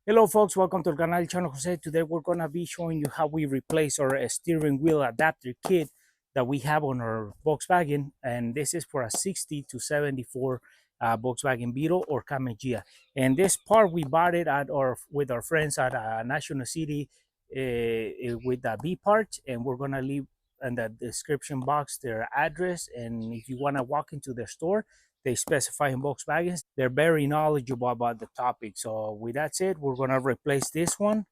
Hello folks, welcome to the canal channel Jose. Today we're gonna be showing you how we replace our steering wheel adapter kit that we have on our Volkswagen, and this is for a 60 to 74 Volkswagen Beetle or Camegia. And this part we bought it at our with our friends at National City with the Vee Parts, and we're gonna leave in the description box their address, and if you wanna walk into their store, they specify in Volkswagens. They're very knowledgeable about the topic. So with that said, we're gonna replace this one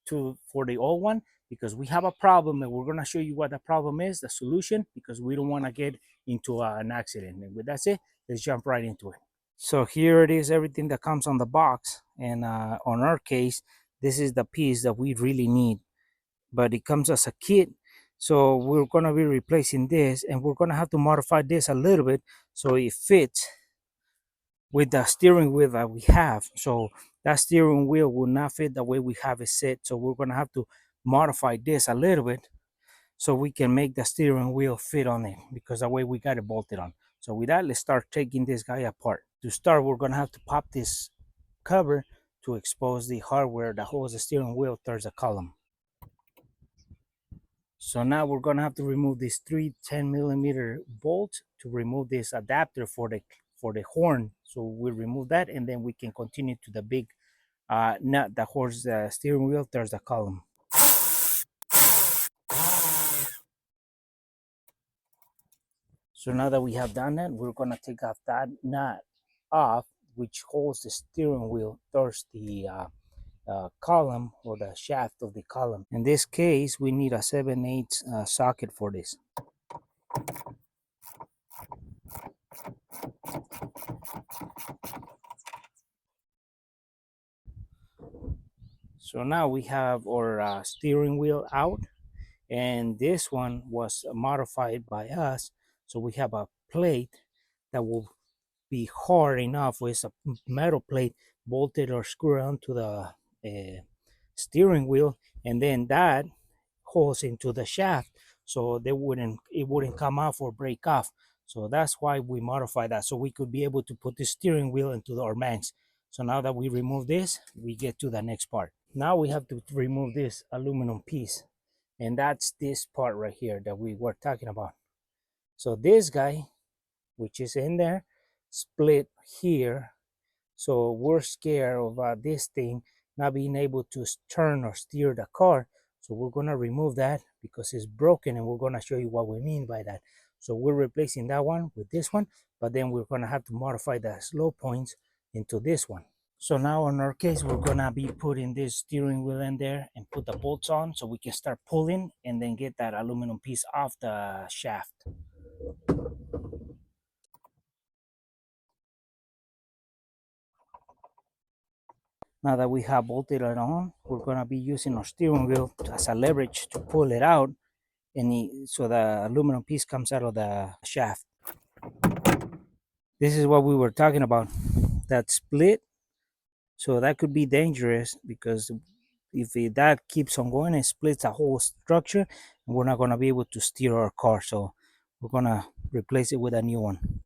for the old one because we have a problem, and we're gonna show you what the problem is, the solution, because we don't want to get into an accident. And with that said, let's jump right into it. So here it is, everything that comes on the box, and on our case, this is the piece that we really need, but it comes as a kit. So we're going to be replacing this, and we're going to have to modify this a little bit so it fits with the steering wheel that we have. So that steering wheel will not fit the way we have it set. So we're going to have to modify this a little bit so we can make the steering wheel fit on it, because the way we got it bolted on. So with that, let's start taking this guy apart. To start, we're going to have to pop this cover to expose the hardware that holds the steering wheel towards the column. So now we're gonna have to remove these three 10mm bolts to remove this adapter for the horn. So we'll remove that, and then we can continue to the big nut that holds the steering wheel towards the column. So now that we have done that, we're gonna take off that nut off, which holds the steering wheel towards the column, or the shaft of the column. In this case, we need a 7/8 socket for this. So now we have our steering wheel out, and this one was modified by us. So we have a plate that will be hard enough, with a metal plate bolted or screwed onto the steering wheel, and then that holds into the shaft, so it wouldn't come off or break off. So that's why we modified that, so we could be able to put the steering wheel into our manx. So now that we remove this, we get to the next part. Now we have to remove this aluminum piece, and that's this part right here that we were talking about. So this guy, which is in there, split here. So we're scared of this thing not being able to turn or steer the car. So we're gonna remove that because it's broken, and we're gonna show you what we mean by that. So we're replacing that one with this one, but then we're gonna have to modify the slow points into this one. So now in our case, we're gonna be putting this steering wheel in there and put the bolts on so we can start pulling and then get that aluminum piece off the shaft. Now that we have bolted it on, we're gonna be using our steering wheel as a leverage to pull it out, and so the aluminum piece comes out of the shaft. This is what we were talking about, that split. So that could be dangerous, because if that keeps on going, it splits the whole structure, and we're not going to be able to steer our car. So we're going to replace it with a new one.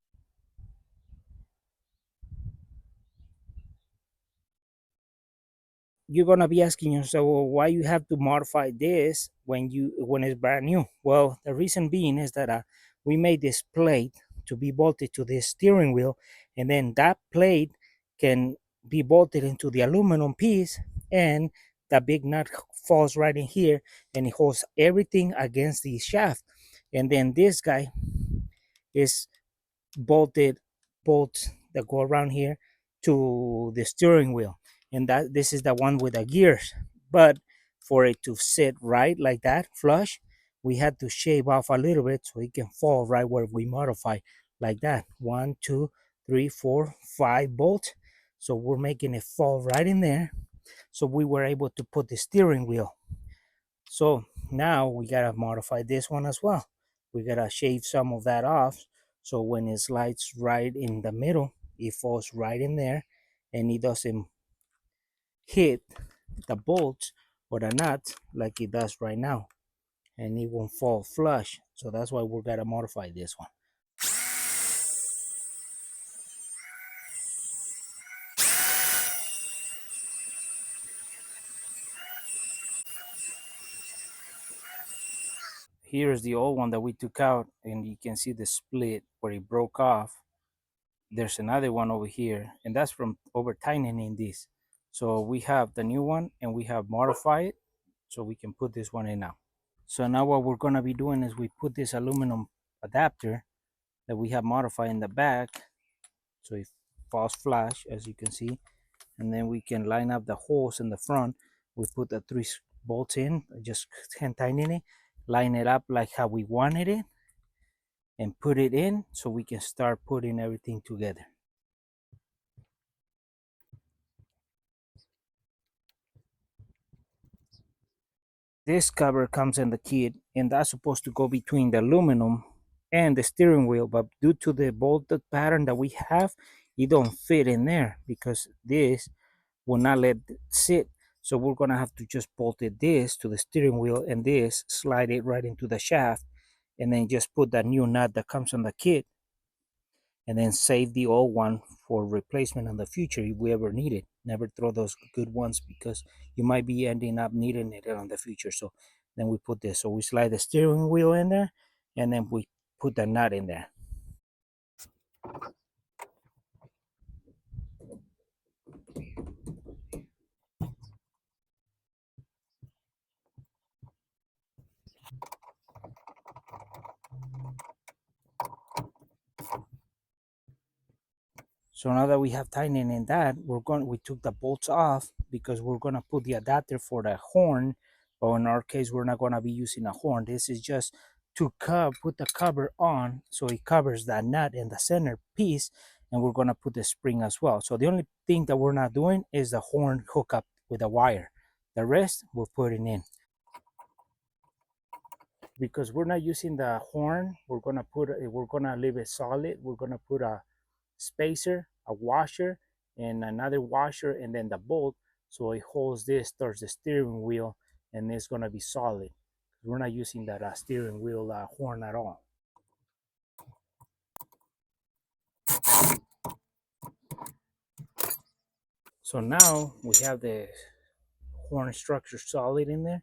You're going to be asking yourself, well, why you have to modify this when it's brand new? Well, the reason being is that we made this plate to be bolted to the steering wheel, and then that plate can be bolted into the aluminum piece, and the big nut falls right in here, and it holds everything against the shaft. And then this guy is bolted bolts that go around here to the steering wheel, and that this is the one with the gears. But for it to sit right like that flush, we had to shave off a little bit so it can fall right where we modify, like that. 1, 2, 3, 4, 5 bolts. So we're making it fall right in there, so we were able to put the steering wheel. So now we gotta modify this one as well. We gotta shave some of that off, so when it slides right in the middle, it falls right in there, and it doesn't hit the bolts or the nuts like it does right now, and it won't fall flush. So that's why we gotta modify this one. Here's the old one that we took out, and you can see the split where it broke off. There's another one over here, and that's from over tightening this. So we have the new one, and we have modified it, so we can put this one in now. So now what we're gonna be doing is we put this aluminum adapter that we have modified in the back, so it falls flush, as you can see, and then we can line up the holes in the front. We put the three bolts in, just hand tighten it, line it up like how we wanted it, and put it in so we can start putting everything together. This cover comes in the kit, and that's supposed to go between the aluminum and the steering wheel, but due to the bolted pattern that we have, it don't fit in there because this will not let it sit. So we're gonna have to just bolt it this to the steering wheel, and this slide it right into the shaft, and then just put that new nut that comes on the kit, and then save the old one for replacement in the future if we ever need it. Never throw those good ones because you might be ending up needing it in the future. So then we put this. So we slide the steering wheel in there, and then we put the nut in there. So now that we have tightening in that, we took the bolts off because we're gonna put the adapter for the horn. But in our case, we're not gonna be using a horn. This is just to put the cover on so it covers that nut in the center piece, and we're gonna put the spring as well. So the only thing that we're not doing is the horn hookup with a wire. The rest we're putting in. Because we're not using the horn, we're gonna leave it solid. We're gonna put a spacer, a washer, and another washer, and then the bolt, so it holds this towards the steering wheel, and it's gonna be solid. We're not using that steering wheel horn at all. So now we have the horn structure solid in there,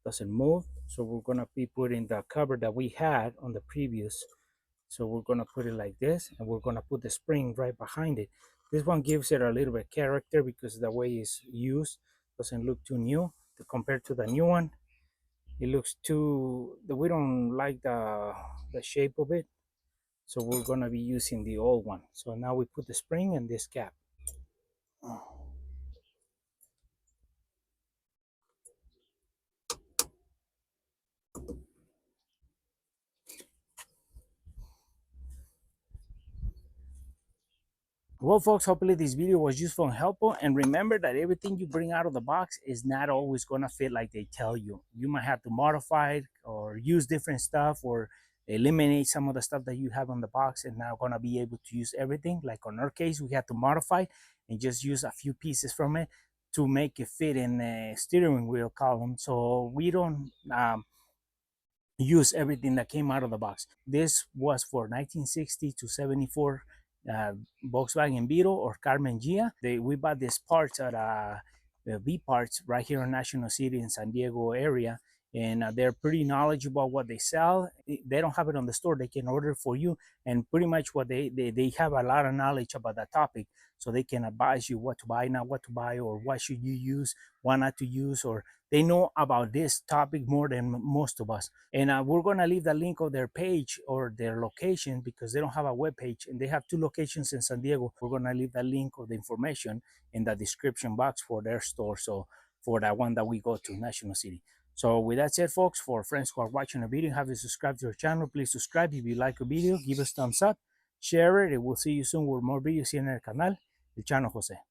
doesn't move. So we're gonna be putting the cover that we had on the previous. So we're gonna put it like this, and we're gonna put the spring right behind it. This one gives it a little bit character because the way it's used doesn't look too new compared to the new one. It looks too, we don't like the shape of it. So we're gonna be using the old one. So now we put the spring in this cap. Well, folks, hopefully this video was useful and helpful. And remember that everything you bring out of the box is not always going to fit like they tell you. You might have to modify it or use different stuff or eliminate some of the stuff that you have on the box and not going to be able to use everything. Like on our case, we had to modify and just use a few pieces from it to make it fit in the steering wheel column. So we don't use everything that came out of the box. This was for 1960 to 74 uh, Volkswagen Beetle or Carmen Gia. We bought these parts at Vee Parts right here in National City in San Diego area. And they're pretty knowledgeable about what they sell. They don't have it on the store. They can order for you. And pretty much what they have a lot of knowledge about that topic. So they can advise you what to buy, not what to buy, or what should you use, what not to use, or they know about this topic more than most of us. And we're going to leave the link of their page or their location because they don't have a web page and they have two locations in San Diego. We're going to leave the link of the information in the description box for their store. So for that one that we go to, National City. So with that said, folks, for friends who are watching the video, have you subscribed to our channel, please subscribe. If you like a video, give us thumbs up, share it, and we'll see you soon with more videos here en el canal, el Chano Jose.